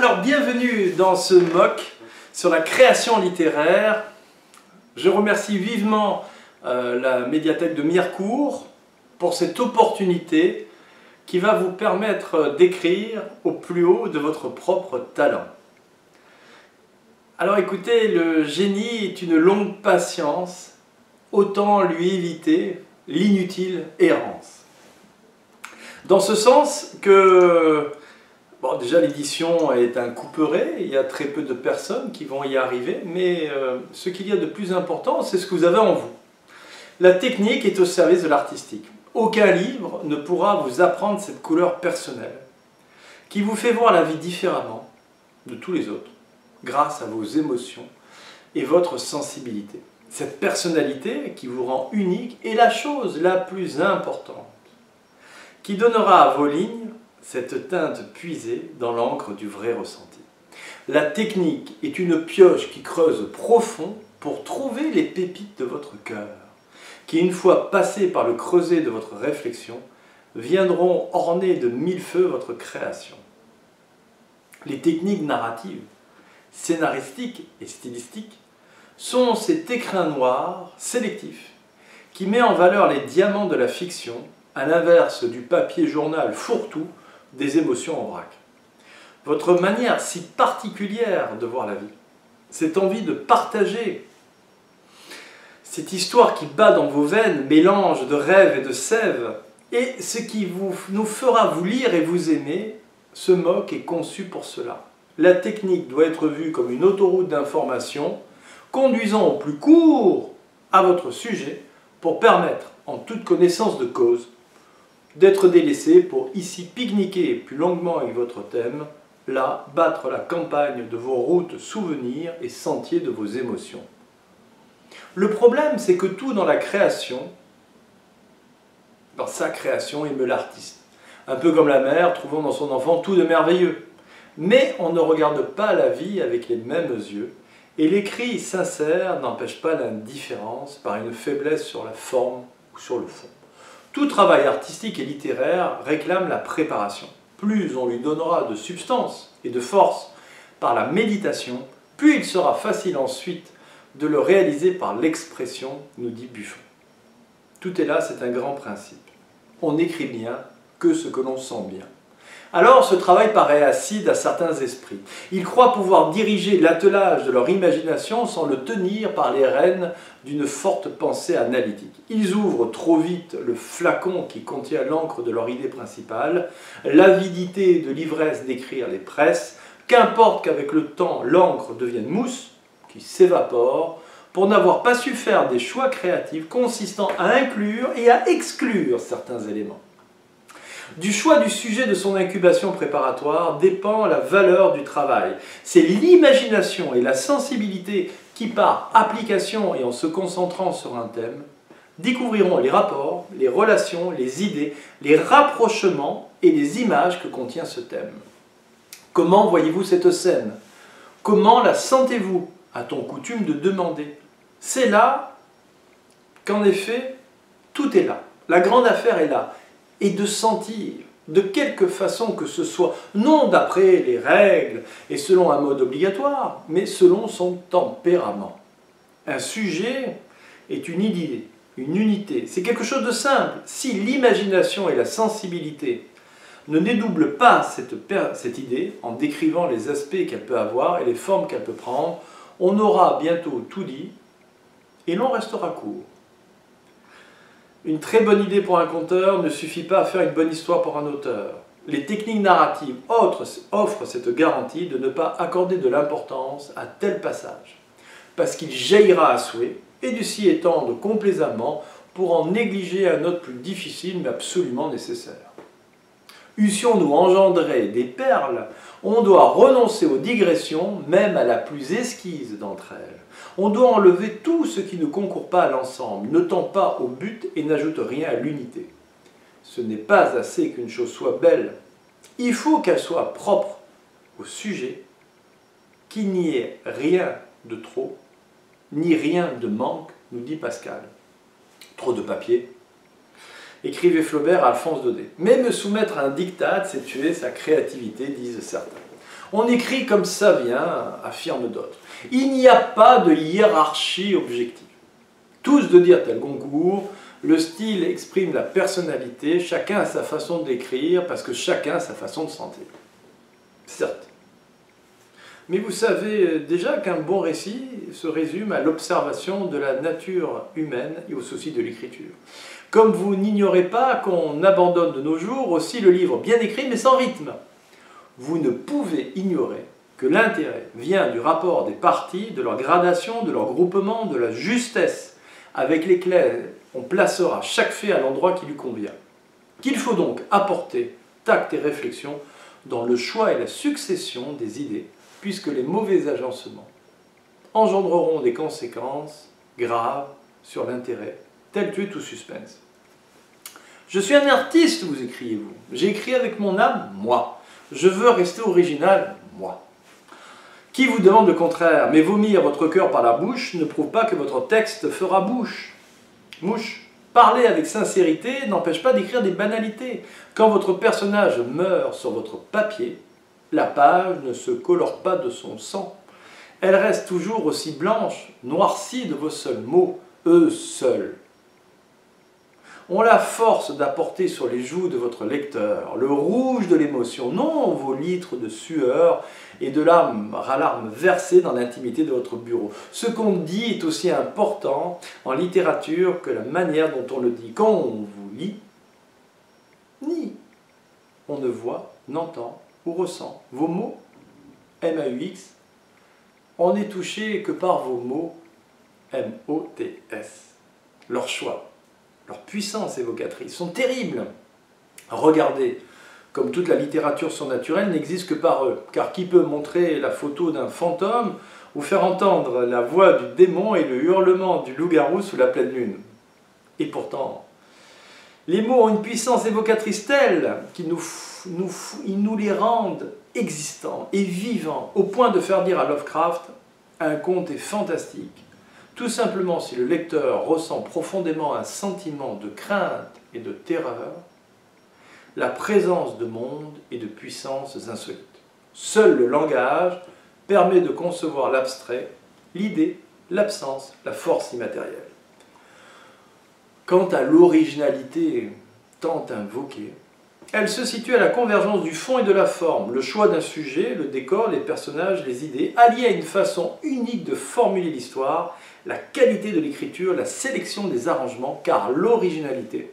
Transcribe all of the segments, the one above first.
Alors, bienvenue dans ce MOOC sur la création littéraire. Je remercie vivement la médiathèque de Mirecourt pour cette opportunité qui va vous permettre d'écrire au plus haut de votre propre talent. Alors écoutez, le génie est une longue patience, autant lui éviter l'inutile errance. Dans ce sens que, bon, déjà l'édition est un couperet, il y a très peu de personnes qui vont y arriver, mais ce qu'il y a de plus important, c'est ce que vous avez en vous. La technique est au service de l'artistique. Aucun livre ne pourra vous apprendre cette couleur personnelle, qui vous fait voir la vie différemment de tous les autres, grâce à vos émotions et votre sensibilité. Cette personnalité qui vous rend unique est la chose la plus importante, qui donnera à vos lignes cette teinte puisée dans l'encre du vrai ressenti. La technique est une pioche qui creuse profond pour trouver les pépites de votre cœur, qui, une fois passées par le creuset de votre réflexion, viendront orner de mille feux votre création. Les techniques narratives, scénaristiques et stylistiques sont cet écrin noir sélectif qui met en valeur les diamants de la fiction à l'inverse du papier journal fourre-tout des émotions en vrac. Votre manière si particulière de voir la vie, cette envie de partager, cette histoire qui bat dans vos veines, mélange de rêves et de sève, et ce qui nous fera vous lire et vous aimer, ce MOOC est conçu pour cela. La technique doit être vue comme une autoroute d'information, conduisant au plus court à votre sujet pour permettre, en toute connaissance de cause, d'être délaissé pour ici pique-niquer plus longuement avec votre thème, là battre la campagne de vos routes souvenirs et sentiers de vos émotions. Le problème, c'est que tout dans la création, dans sa création, émeut l'artiste. Un peu comme la mère trouvant dans son enfant tout de merveilleux. Mais on ne regarde pas la vie avec les mêmes yeux, et l'écrit sincère n'empêche pas l'indifférence par une faiblesse sur la forme ou sur le fond. Tout travail artistique et littéraire réclame la préparation. Plus on lui donnera de substance et de force par la méditation, plus il sera facile ensuite de le réaliser par l'expression, nous dit Buffon. Tout est là, c'est un grand principe. On n'écrit bien que ce que l'on sent bien. Alors ce travail paraît acide à certains esprits. Ils croient pouvoir diriger l'attelage de leur imagination sans le tenir par les rênes d'une forte pensée analytique. Ils ouvrent trop vite le flacon qui contient l'encre de leur idée principale. L'avidité de l'ivresse d'écrire les presse. Qu'importe qu'avec le temps l'encre devienne mousse, qui s'évapore, pour n'avoir pas su faire des choix créatifs consistant à inclure et à exclure certains éléments. Du choix du sujet de son incubation préparatoire dépend la valeur du travail. C'est l'imagination et la sensibilité qui, par application et en se concentrant sur un thème, découvriront les rapports, les relations, les idées, les rapprochements et les images que contient ce thème. Comment voyez-vous cette scène? Comment la sentez-vous? A-t-on coutume de demander? C'est là qu'en effet, tout est là. La grande affaire est là. Et de sentir, de quelque façon que ce soit, non d'après les règles et selon un mode obligatoire, mais selon son tempérament. Un sujet est une idée, une unité, c'est quelque chose de simple. Si l'imagination et la sensibilité ne dédoublent pas cette idée en décrivant les aspects qu'elle peut avoir et les formes qu'elle peut prendre, on aura bientôt tout dit et l'on restera court. Une très bonne idée pour un conteur ne suffit pas à faire une bonne histoire pour un auteur. Les techniques narratives offrent cette garantie de ne pas accorder de l'importance à tel passage, parce qu'il jaillira à souhait, et de s'y étendre complaisamment pour en négliger un autre plus difficile mais absolument nécessaire. Eussions-nous engendré des perles, on doit renoncer aux digressions, même à la plus esquisse d'entre elles. On doit enlever tout ce qui ne concourt pas à l'ensemble, ne tend pas au but et n'ajoute rien à l'unité. Ce n'est pas assez qu'une chose soit belle, il faut qu'elle soit propre au sujet, qu'il n'y ait rien de trop, ni rien de manque, nous dit Pascal. Trop de papier, écrivait Flaubert à Alphonse Daudet. Mais me soumettre à un diktat, c'est tuer sa créativité, disent certains. On écrit comme ça vient, affirment d'autres. Il n'y a pas de hiérarchie objective. Tous de dire tel Goncourt, le style exprime la personnalité, chacun a sa façon d'écrire parce que chacun a sa façon de sentir. Certes. Mais vous savez déjà qu'un bon récit se résume à l'observation de la nature humaine et au souci de l'écriture. Comme vous n'ignorez pas qu'on abandonne de nos jours aussi le livre bien écrit mais sans rythme. Vous ne pouvez ignorer que l'intérêt vient du rapport des parties, de leur gradation, de leur groupement, de la justesse avec lesquelles on placera chaque fait à l'endroit qui lui convient. Qu'il faut donc apporter tact et réflexion dans le choix et la succession des idées, puisque les mauvais agencements engendreront des conséquences graves sur l'intérêt, tel tue tout suspense. Je suis un artiste, vous écriez-vous. J'ai écrit avec mon âme, moi. Je veux rester original, moi. Qui vous demande le contraire? Mais vomir votre cœur par la bouche ne prouve pas que votre texte fera bouche. Mouche. Parler avec sincérité n'empêche pas d'écrire des banalités. Quand votre personnage meurt sur votre papier, la page ne se colore pas de son sang. Elle reste toujours aussi blanche, noircie de vos seuls mots, eux seuls. On la force d'apporter sur les joues de votre lecteur le rouge de l'émotion, non vos litres de sueur et de larmes versées dans l'intimité de votre bureau. Ce qu'on dit est aussi important en littérature que la manière dont on le dit. Quand on vous lit, ni on ne voit, n'entend ou ressent vos mots, M-A-U-X, on n'est touché que par vos mots, M-O-T-S. Leur choix. Leur puissance évocatrice sont terribles. Regardez, comme toute la littérature surnaturelle n'existe que par eux, car qui peut montrer la photo d'un fantôme ou faire entendre la voix du démon et le hurlement du loup-garou sous la pleine lune? Et pourtant, les mots ont une puissance évocatrice telle qu'ils nous les rendent existants et vivants, au point de faire dire à Lovecraft « un conte est fantastique ». Tout simplement si le lecteur ressent profondément un sentiment de crainte et de terreur, la présence de mondes et de puissances insolites. Seul le langage permet de concevoir l'abstrait, l'idée, l'absence, la force immatérielle. Quant à l'originalité tant invoquée, elle se situe à la convergence du fond et de la forme, le choix d'un sujet, le décor, les personnages, les idées, alliés à une façon unique de formuler l'histoire, la qualité de l'écriture, la sélection des arrangements, car l'originalité,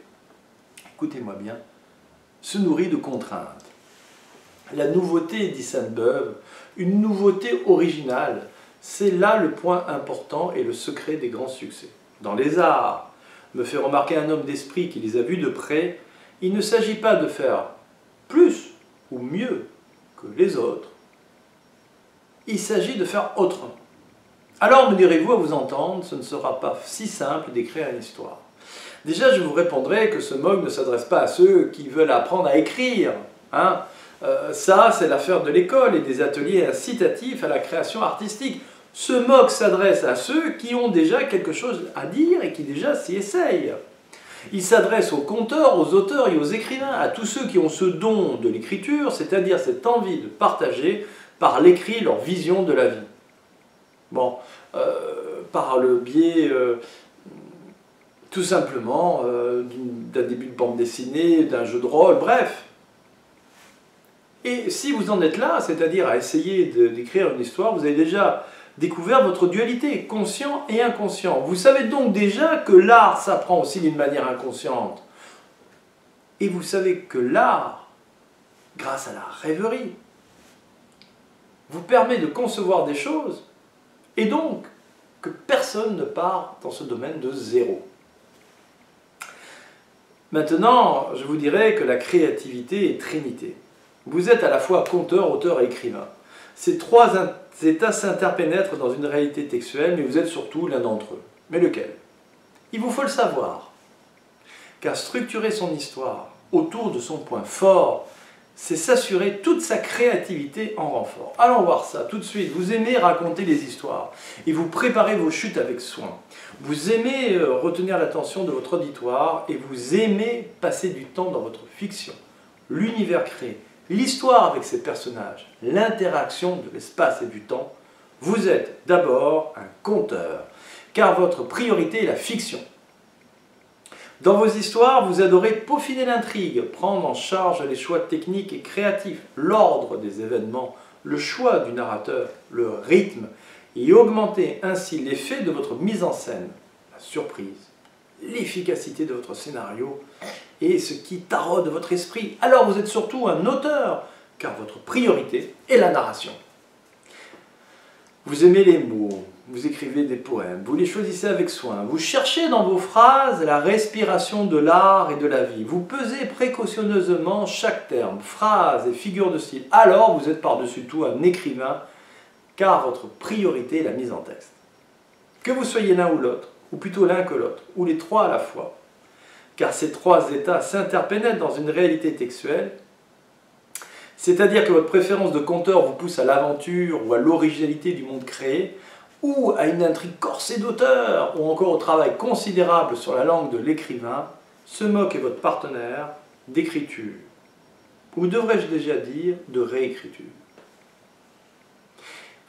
écoutez-moi bien, se nourrit de contraintes. La nouveauté, dit Sainte-Beuve, une nouveauté originale, c'est là le point important et le secret des grands succès. Dans les arts, me fait remarquer un homme d'esprit qui les a vus de près, il ne s'agit pas de faire plus ou mieux que les autres, il s'agit de faire autrement. Alors me direz-vous à vous entendre, ce ne sera pas si simple d'écrire une histoire. Déjà, je vous répondrai que ce MOG ne s'adresse pas à ceux qui veulent apprendre à écrire. Ça, c'est l'affaire de l'école et des ateliers incitatifs à la création artistique. Ce MOG s'adresse à ceux qui ont déjà quelque chose à dire et qui déjà s'y essayent. Il s'adresse aux conteurs, aux auteurs et aux écrivains, à tous ceux qui ont ce don de l'écriture, c'est-à-dire cette envie de partager par l'écrit leur vision de la vie. Bon, par le biais, tout simplement, d'un début de bande dessinée, d'un jeu de rôle, bref. Et si vous en êtes là, c'est-à-dire à essayer d'écrire une histoire, vous avez déjà découvert votre dualité, conscient et inconscient. Vous savez donc déjà que l'art s'apprend aussi d'une manière inconsciente. Et vous savez que l'art, grâce à la rêverie, vous permet de concevoir des choses, et donc que personne ne part dans ce domaine de zéro. Maintenant, je vous dirais que la créativité est trinité. Vous êtes à la fois conteur, auteur et écrivain. Ces trois états s'interpénètrent dans une réalité textuelle, mais vous êtes surtout l'un d'entre eux. Mais lequel? Il vous faut le savoir. Car structurer son histoire autour de son point fort, c'est s'assurer toute sa créativité en renfort. Allons voir ça tout de suite. Vous aimez raconter des histoires et vous préparez vos chutes avec soin. Vous aimez retenir l'attention de votre auditoire et vous aimez passer du temps dans votre fiction. L'univers créé, l'histoire avec ces personnages, l'interaction de l'espace et du temps, vous êtes d'abord un conteur, car votre priorité est la fiction. Dans vos histoires, vous adorez peaufiner l'intrigue, prendre en charge les choix techniques et créatifs, l'ordre des événements, le choix du narrateur, le rythme, et augmenter ainsi l'effet de votre mise en scène, la surprise, l'efficacité de votre scénario et ce qui taraude votre esprit. Alors vous êtes surtout un auteur, car votre priorité est la narration. Vous aimez les mots, vous écrivez des poèmes, vous les choisissez avec soin, vous cherchez dans vos phrases la respiration de l'art et de la vie, vous pesez précautionneusement chaque terme, phrase et figure de style. Alors vous êtes par-dessus tout un écrivain, car votre priorité est la mise en texte. Que vous soyez l'un ou l'autre, ou plutôt l'un que l'autre, ou les trois à la fois, car ces trois états s'interpénètrent dans une réalité textuelle, c'est-à-dire que votre préférence de conteur vous pousse à l'aventure ou à l'originalité du monde créé, ou à une intrigue corsée d'auteur, ou encore au travail considérable sur la langue de l'écrivain, ce moque est votre partenaire d'écriture, ou devrais-je déjà dire de réécriture.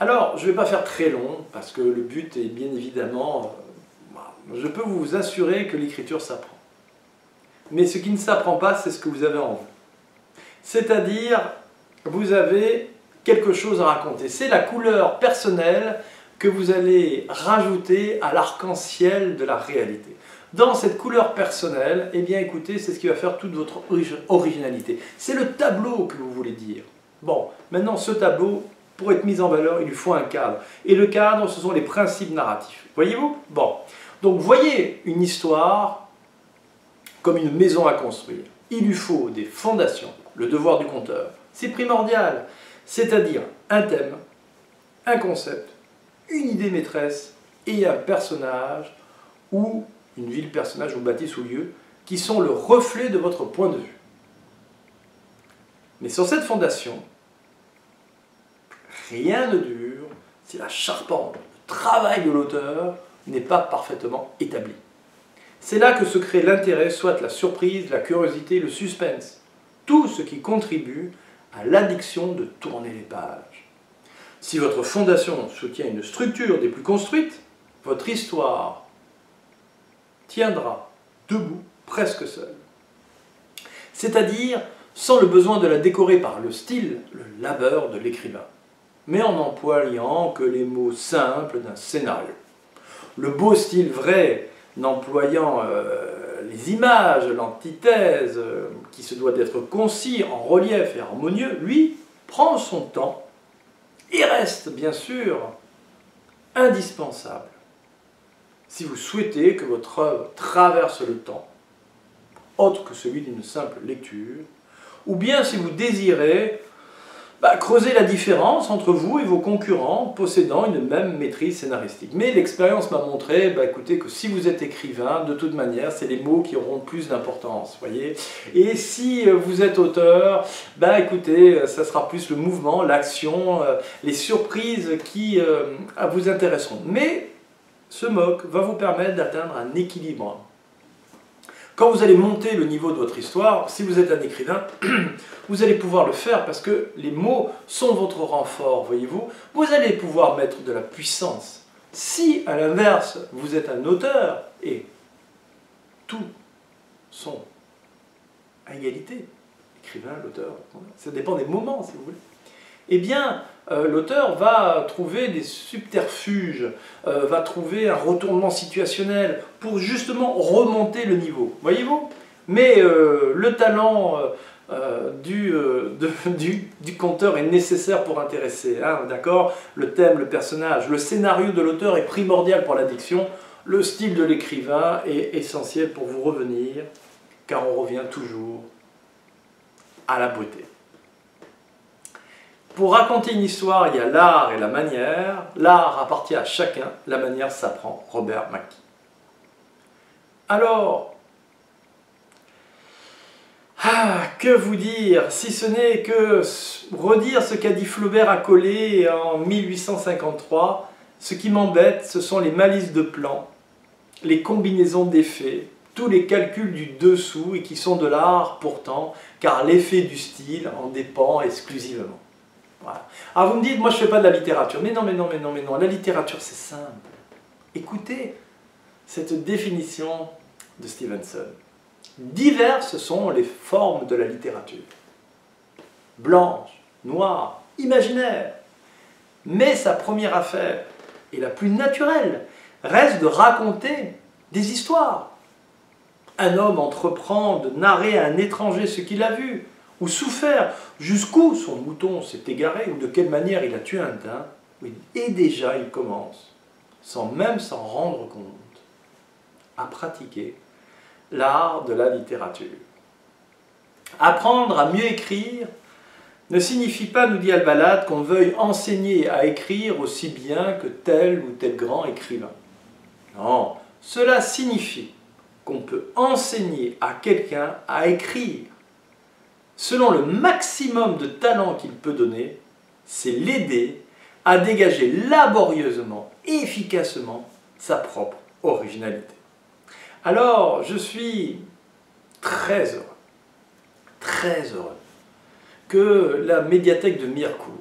Alors, je ne vais pas faire très long, parce que le but est bien évidemment, je peux vous assurer que l'écriture s'apprend. Mais ce qui ne s'apprend pas, c'est ce que vous avez en vous. C'est-à-dire, vous avez quelque chose à raconter. C'est la couleur personnelle que vous allez rajouter à l'arc-en-ciel de la réalité. Dans cette couleur personnelle, eh bien écoutez, c'est ce qui va faire toute votre originalité. C'est le tableau que vous voulez dire. Bon, maintenant ce tableau, pour être mis en valeur, il lui faut un cadre. Et le cadre, ce sont les principes narratifs. Voyez-vous? Bon, donc voyez une histoire comme une maison à construire. Il lui faut des fondations, le devoir du conteur. C'est primordial, c'est-à-dire un thème, un concept, une idée maîtresse et un personnage ou une ville, personnage ou bâtisse ou lieu qui sont le reflet de votre point de vue. Mais sur cette fondation, rien ne dure si la charpente, le travail de l'auteur n'est pas parfaitement établi. C'est là que se crée l'intérêt, soit la surprise, la curiosité, le suspense, tout ce qui contribue à l'addiction de tourner les pages. Si votre fondation soutient une structure des plus construites, votre histoire tiendra debout presque seule. C'est-à-dire sans le besoin de la décorer par le style, le labeur de l'écrivain, mais en n'employant que les mots simples d'un scénario. Le beau style vrai, n'employant les images, l'antithèse, qui se doit d'être concis, en relief et harmonieux, lui, prend son temps et reste, bien sûr, indispensable. Si vous souhaitez que votre œuvre traverse le temps, autre que celui d'une simple lecture, ou bien si vous désirez creuser la différence entre vous et vos concurrents possédant une même maîtrise scénaristique. Mais l'expérience m'a montré, écoutez, que si vous êtes écrivain, de toute manière, c'est les mots qui auront plus d'importance, voyez. Et si vous êtes auteur, écoutez, ça sera plus le mouvement, l'action, les surprises qui vous intéresseront. Mais ce MOOC va vous permettre d'atteindre un équilibre. Quand vous allez monter le niveau de votre histoire, si vous êtes un écrivain, vous allez pouvoir le faire parce que les mots sont votre renfort, voyez-vous. Vous allez pouvoir mettre de la puissance. Si, à l'inverse, vous êtes un auteur et tous sont à égalité, l'écrivain, l'auteur, ça dépend des moments, si vous voulez, eh bien, l'auteur va trouver des subterfuges, va trouver un retournement situationnel pour justement remonter le niveau, voyez-vous. Mais le talent du conteur est nécessaire pour intéresser, hein, d'accord. Le thème, le personnage, le scénario de l'auteur est primordial pour l'addiction, le style de l'écrivain est essentiel pour vous revenir, car on revient toujours à la beauté. Pour raconter une histoire, il y a l'art et la manière. L'art appartient à chacun, la manière s'apprend. Robert McKee. Alors, que vous dire, si ce n'est que redire ce qu'a dit Flaubert à Collet en 1853. Ce qui m'embête, ce sont les malices de plan, les combinaisons d'effets, tous les calculs du dessous et qui sont de l'art pourtant, car l'effet du style en dépend exclusivement. Voilà. Alors vous me dites, moi je ne fais pas de la littérature. Mais non, la littérature c'est simple. Écoutez cette définition de Stevenson. Diverses sont les formes de la littérature. Blanche, noire, imaginaire. Mais sa première affaire, et la plus naturelle, reste de raconter des histoires. Un homme entreprend de narrer à un étranger ce qu'il a vu, ou souffert, jusqu'où son mouton s'est égaré, ou de quelle manière il a tué un daim, et déjà il commence, sans même s'en rendre compte, à pratiquer l'art de la littérature. Apprendre à mieux écrire ne signifie pas, nous dit Albalade, qu'on veuille enseigner à écrire aussi bien que tel ou tel grand écrivain. Non, cela signifie qu'on peut enseigner à quelqu'un à écrire selon le maximum de talent qu'il peut donner, c'est l'aider à dégager laborieusement et efficacement sa propre originalité. Alors, je suis très heureux que la médiathèque de Mirecourt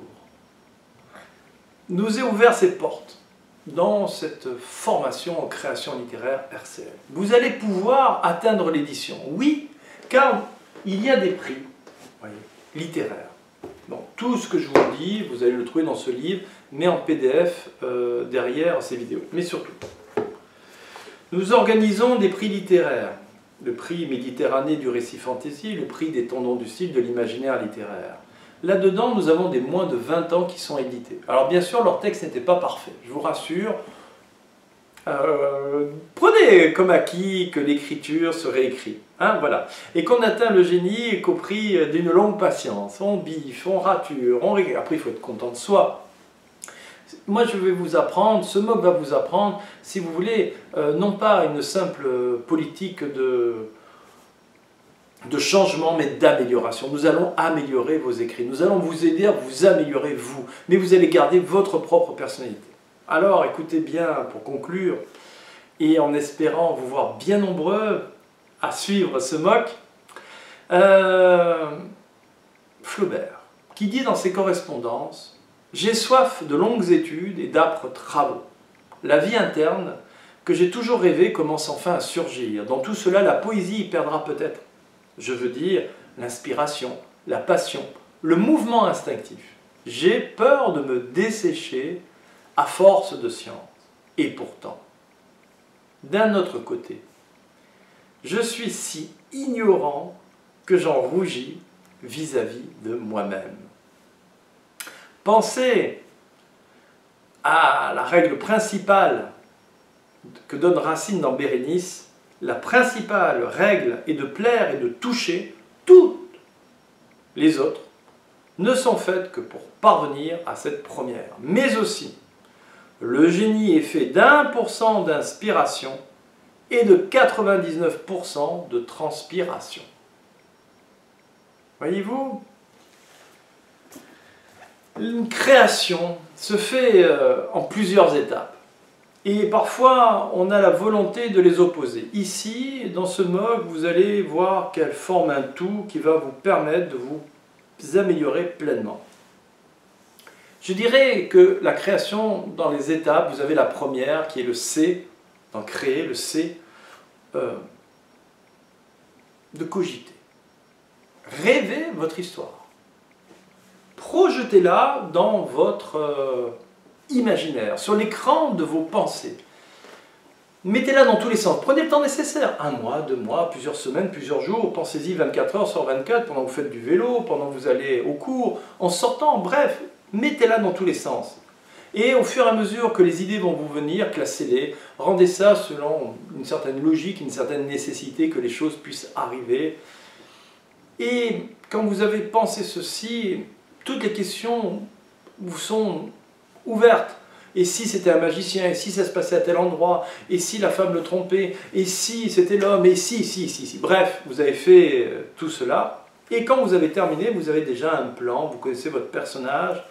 nous ait ouvert ses portes dans cette formation en création littéraire RCL. Vous allez pouvoir atteindre l'édition, oui, car il y a des prix, voyez, littéraires. Donc, tout ce que je vous dis, vous allez le trouver dans ce livre, mais en PDF derrière ces vidéos. Mais surtout, nous organisons des prix littéraires. Le prix Méditerranée du récit fantasy, le prix des tendons du style de l'imaginaire littéraire. Là-dedans, nous avons des moins de 20 ans qui sont édités. Alors bien sûr, leur texte n'était pas parfait, je vous rassure. Prenez comme acquis que l'écriture se réécrit. Hein, voilà. Et qu'on atteint le génie qu'au prix d'une longue patience. On biffe, on rature, après il faut être content de soi. Moi je vais vous apprendre, ce MOOC va vous apprendre, si vous voulez, non pas une simple politique de changement, mais d'amélioration. Nous allons améliorer vos écrits, nous allons vous aider à vous améliorer vous, mais vous allez garder votre propre personnalité. Alors écoutez bien pour conclure, et en espérant vous voir bien nombreux à suivre ce MOOC, Flaubert, qui dit dans ses correspondances: j'ai soif de longues études et d'âpres travaux. La vie interne, que j'ai toujours rêvé, commence enfin à surgir. Dans tout cela, la poésie y perdra peut-être. Je veux dire l'inspiration, la passion, le mouvement instinctif. J'ai peur de me dessécher à force de science. Et pourtant, d'un autre côté, je suis si ignorant que j'en rougis vis-à-vis de moi-même. Pensez à la règle principale que donne Racine dans Bérénice. La principale règle est de plaire et de toucher. Toutes les autres ne sont faites que pour parvenir à cette première. Mais aussi, le génie est fait d'1% d'inspiration et de 99% de transpiration. Voyez-vous ? Une création se fait en plusieurs étapes. Et parfois, on a la volonté de les opposer. Ici, dans ce MOOC, vous allez voir qu'elle forme un tout qui va vous permettre de vous améliorer pleinement. Je dirais que la création, dans les étapes, vous avez la première qui est le C, dans créer, le C, de cogiter. Rêvez votre histoire. Projetez-la dans votre imaginaire, sur l'écran de vos pensées. Mettez-la dans tous les sens. Prenez le temps nécessaire. 1 mois, 2 mois, plusieurs semaines, plusieurs jours. Pensez-y 24 heures sur 24, pendant que vous faites du vélo, pendant que vous allez au cours, en sortant. Bref, mettez-la dans tous les sens. Et au fur et à mesure que les idées vont vous venir, classez-les. Rendez ça selon une certaine logique, une certaine nécessité que les choses puissent arriver. Et quand vous avez pensé ceci, toutes les questions vous sont ouvertes. Et si c'était un magicien, et si ça se passait à tel endroit, et si la femme le trompait, et si c'était l'homme, et si. Bref, vous avez fait tout cela. Et quand vous avez terminé, vous avez déjà un plan, vous connaissez votre personnage.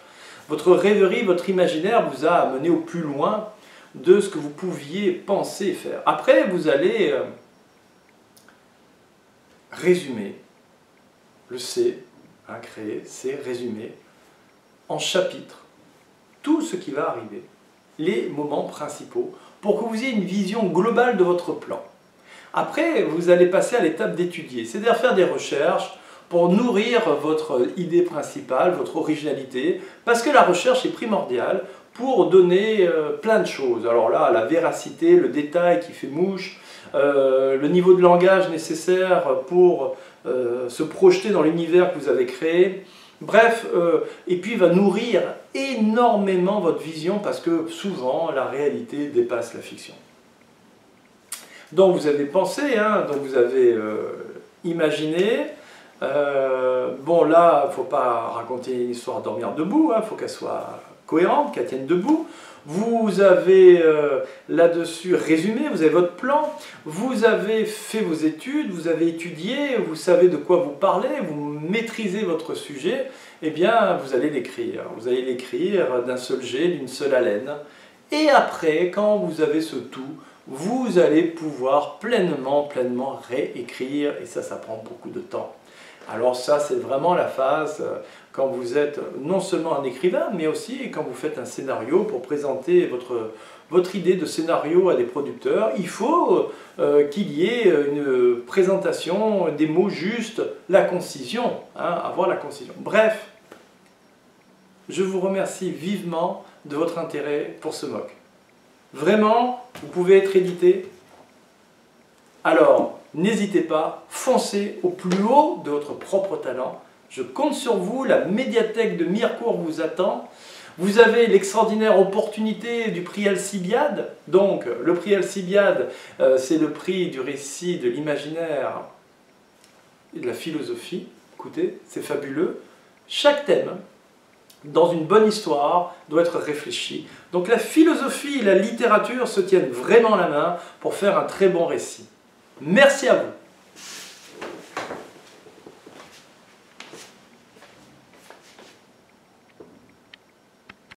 Votre rêverie, votre imaginaire vous a amené au plus loin de ce que vous pouviez penser et faire. Après, vous allez résumer, le C, hein, créer, c'est résumer, en chapitres, tout ce qui va arriver, les moments principaux, pour que vous ayez une vision globale de votre plan. Après, vous allez passer à l'étape d'étudier, c'est-à-dire faire des recherches pour nourrir votre idée principale, votre originalité, parce que la recherche est primordiale pour donner plein de choses. Alors là, la véracité, le détail qui fait mouche, le niveau de langage nécessaire pour se projeter dans l'univers que vous avez créé. Bref, et puis va nourrir énormément votre vision parce que souvent la réalité dépasse la fiction. Donc vous avez pensé, hein, donc vous avez imaginé. Bon là, il ne faut pas raconter une histoire dormir debout, il faut qu'elle soit cohérente, qu'elle tienne debout. Vous avez là-dessus résumé, vous avez votre plan, vous avez fait vos études, vous avez étudié, vous savez de quoi vous parlez, vous maîtrisez votre sujet, eh bien vous allez l'écrire. Vous allez l'écrire d'un seul jet, d'une seule haleine. Et après, quand vous avez ce tout, vous allez pouvoir pleinement réécrire, et ça prend beaucoup de temps. Alors ça, c'est vraiment la phase quand vous êtes non seulement un écrivain, mais aussi quand vous faites un scénario pour présenter votre idée de scénario à des producteurs. Il faut qu'il y ait une présentation, des mots justes, la concision, hein, avoir la concision. Bref, je vous remercie vivement de votre intérêt pour ce MOOC. Vraiment, vous pouvez être édité. Alors, n'hésitez pas, foncez au plus haut de votre propre talent. Je compte sur vous, la médiathèque de Mirecourt vous attend. Vous avez l'extraordinaire opportunité du prix Alcibiade. Donc, le prix Alcibiade, c'est le prix du récit, de l'imaginaire et de la philosophie. Écoutez, c'est fabuleux. Chaque thème, dans une bonne histoire, doit être réfléchi. Donc la philosophie et la littérature se tiennent vraiment la main pour faire un très bon récit. Merci à vous.